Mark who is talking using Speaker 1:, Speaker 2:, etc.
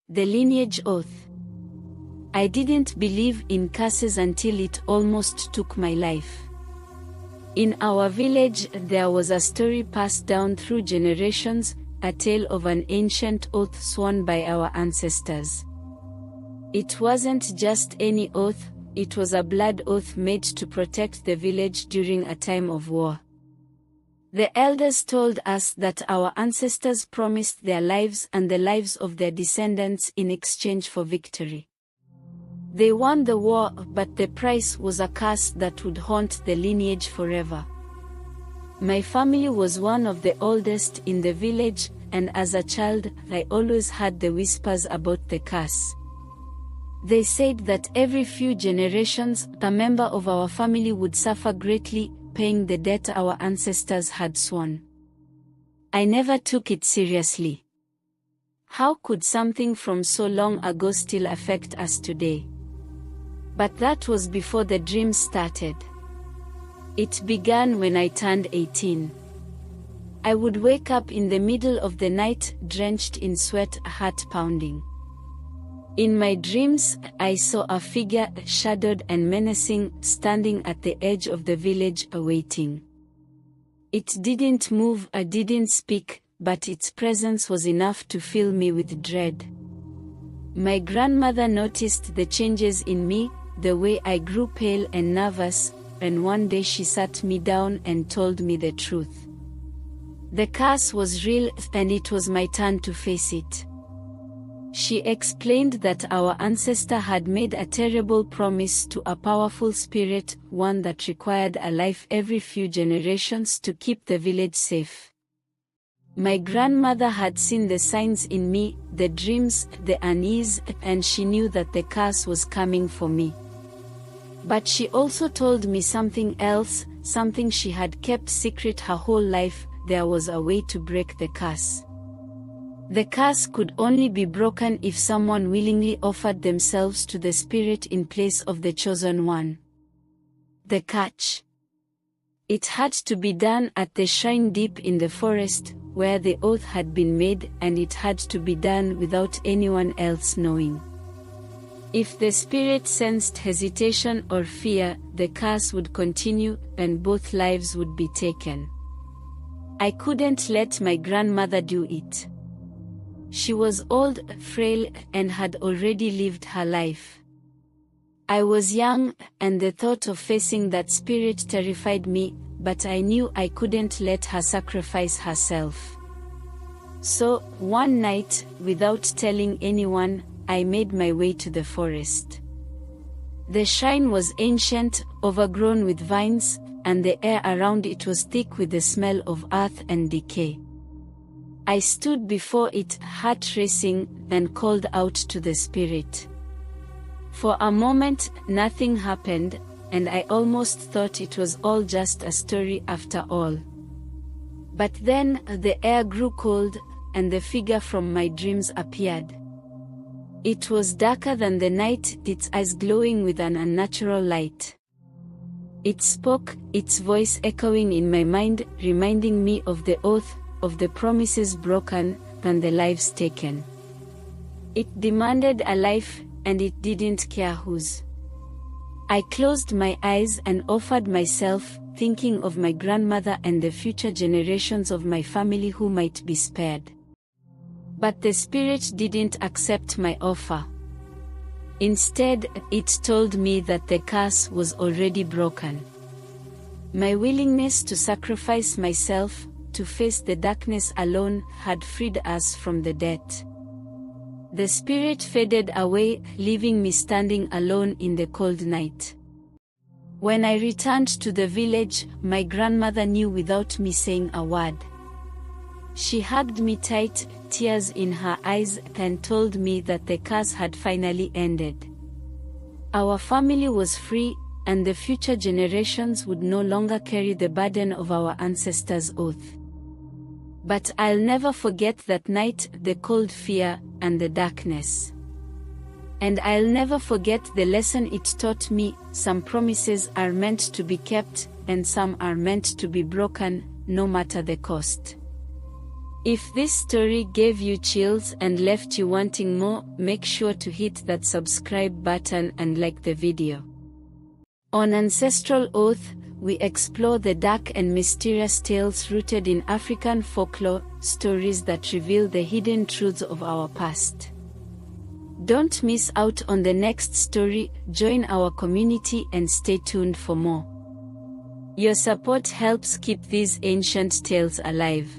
Speaker 1: The Lineage Oath. I didn't believe in curses until it almost took my life. In our village there was a story passed down through generations, a tale of an ancient oath sworn by our ancestors. It wasn't just any oath, it was a blood oath made to protect the village during a time of war. The elders told us that our ancestors promised their lives and the lives of their descendants in exchange for victory. They won the war, but the price was a curse that would haunt the lineage forever. My family was one of the oldest in the village, and as a child, I always heard the whispers about the curse. They said that every few generations, a member of our family would suffer greatly, paying the debt our ancestors had sworn. I never took it seriously. How could something from so long ago still affect us today? But that was before the dream started. It began when I turned 18. I would wake up in the middle of the night, drenched in sweat, heart pounding. In my dreams, I saw a figure, shadowed and menacing, standing at the edge of the village, awaiting. It didn't move, I didn't speak, but its presence was enough to fill me with dread. My grandmother noticed the changes in me, the way I grew pale and nervous, and one day she sat me down and told me the truth. The curse was real, and it was my turn to face it. She explained that our ancestor had made a terrible promise to a powerful spirit, one that required a life every few generations to keep the village safe. My grandmother had seen the signs in me, the dreams, the unease, and she knew that the curse was coming for me. But she also told me something else, something she had kept secret her whole life. There was a way to break the curse. The curse could only be broken if someone willingly offered themselves to the spirit in place of the chosen one. The catch. It had to be done at the shrine deep in the forest, where the oath had been made, and it had to be done without anyone else knowing. If the spirit sensed hesitation or fear, the curse would continue, and both lives would be taken. I couldn't let my grandmother do it. She was old, frail, and had already lived her life. I was young, and the thought of facing that spirit terrified me, but I knew I couldn't let her sacrifice herself. So, one night, without telling anyone, I made my way to the forest. The shrine was ancient, overgrown with vines, and the air around it was thick with the smell of earth and decay. I stood before it, heart racing, and called out to the spirit. For a moment, nothing happened, and I almost thought it was all just a story after all. But then, the air grew cold, and the figure from my dreams appeared. It was darker than the night, its eyes glowing with an unnatural light. It spoke, its voice echoing in my mind, reminding me of the oath, of the promises broken, and the lives taken. It demanded a life, and it didn't care whose. I closed my eyes and offered myself, thinking of my grandmother and the future generations of my family who might be spared. But the spirit didn't accept my offer. Instead, it told me that the curse was already broken. My willingness to sacrifice myself, to face the darkness alone, had freed us from the debt. The spirit faded away, leaving me standing alone in the cold night. When I returned to the village, my grandmother knew without me saying a word. She hugged me tight, tears in her eyes, and told me that the curse had finally ended. Our family was free, and the future generations would no longer carry the burden of our ancestors' oath. But I'll never forget that night, the cold fear, and the darkness. And I'll never forget the lesson it taught me: some promises are meant to be kept, and some are meant to be broken, no matter the cost. If this story gave you chills and left you wanting more, make sure to hit that subscribe button and like the video. On Ancestral Oath, we explore the dark and mysterious tales rooted in African folklore, stories that reveal the hidden truths of our past. Don't miss out on the next story, join our community and stay tuned for more. Your support helps keep these ancient tales alive.